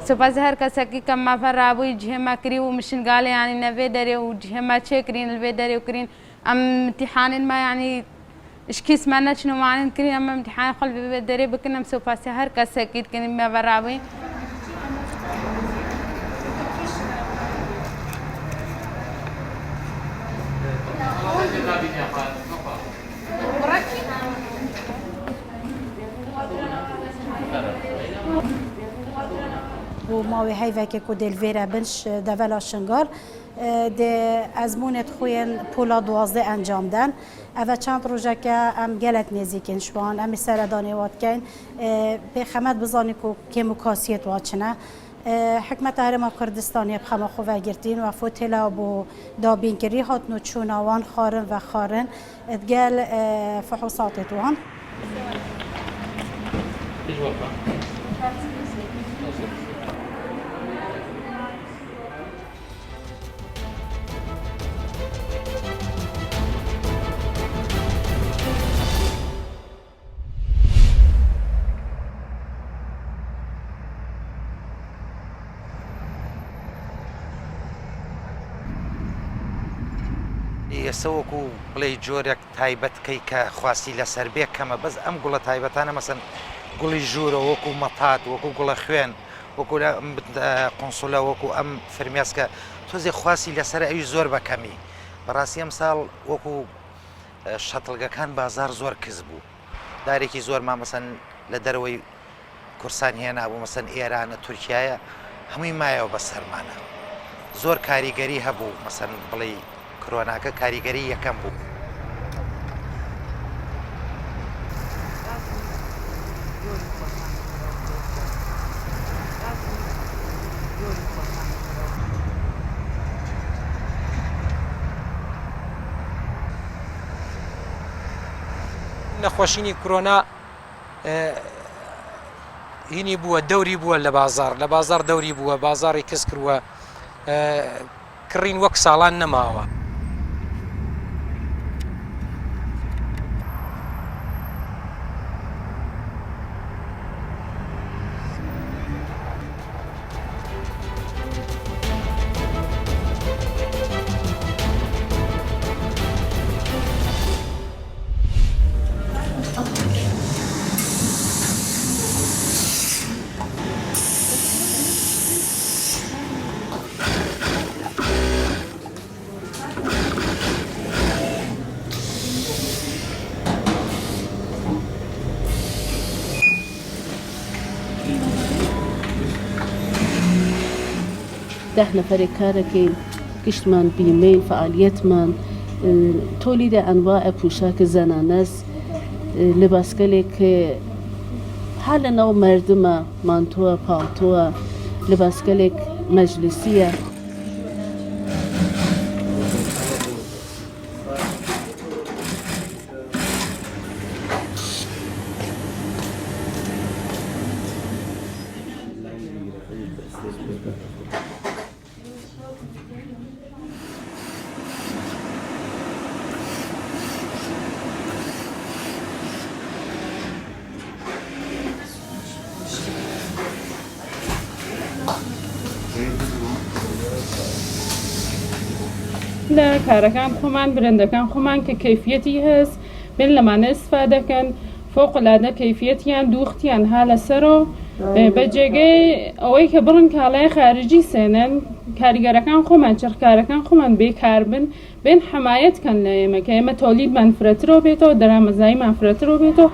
سپاس هر کسی که ما فرابوی جهما کری و مشنگاله یعنی نوی داره و جهما چه کرین الوی داره و کرین ام امتحان ما یعنی اشکیس ما نشنو معنی کرین ام امتحان خل داره بکنم سپاس هر کسی که کنیم ما فرابوی و ماوی هیوه که کدل ویره بنش دولا شنگار ده ازمونت خوین پولا 12 انجام دن اوه چند روزه که ام گلک نزیکن شوان امی سردانی واد کن به خمت بزانی که مکاسیت واد چنه حکمت هرما کردستانی بخما خواه گرتین و فوتلا بو دابین کری هات نوچون آوان خارن و خارن ادگل فحوصاتت وان ئێسەوەکو بڵێ جۆرێک تایبەتکەی کە خواستی لەسەر بێ کەمە بەس ئەم گوڵە تایبەتانە مەسەن گوڵی ژوورە وەکو مەتات وەکو گوڵە خوێن وەکو قۆنسوڵە وەکو ئەم فرمێسکە تۆزێ خواستی لەسەر ئەوی زۆر بەکەمی بەڕاستی ئەم ساڵ وەکو شەتڵگەکان بازار زۆر کەس بوو دارێکی زۆرمان مەسەن لە دەرەوەی کورسان هێنا بوو مەسەن ئێرانە تورکایە هەمووی مایەوە بە سەرمانە زۆر کاریگەری هەبوو مەسەن بڵێ کۆرۆناکە کاریگەری یەکەم بوو نەخۆشینی کۆرۆنا هینی بووە دەوری بووە لە بازار دەوری بووە بازاڕی کەس کردووە کڕین وەک ساڵان نەماوە ده نفر کارکین گشتمان بیمین فعالیتمان تولید انواع پوشاک زنانه است لباسکلی که حال نو مردم مانتوه پالتوه لباسکلی مجلسیه لە کارەکان خۆمان برندەکان خۆمان کە کەیفیەتی هەست بێن لەمانە استفادەکەن فۆقڵادە کەیفیەتیان دووختیان ها لەسەرەوە بە جێگەی ئەوەی کە بڕن کاڵای خارجی سێنن کاریگەرەکان خۆمان چرخکارەکان خۆمان بێکار بن بێن حەمایەتکەن لە ئێمە کە ئێمە تۆلیدمان فرەترەوە بێتەوە دەرامەزاییمان فرەترەوە بێتەوە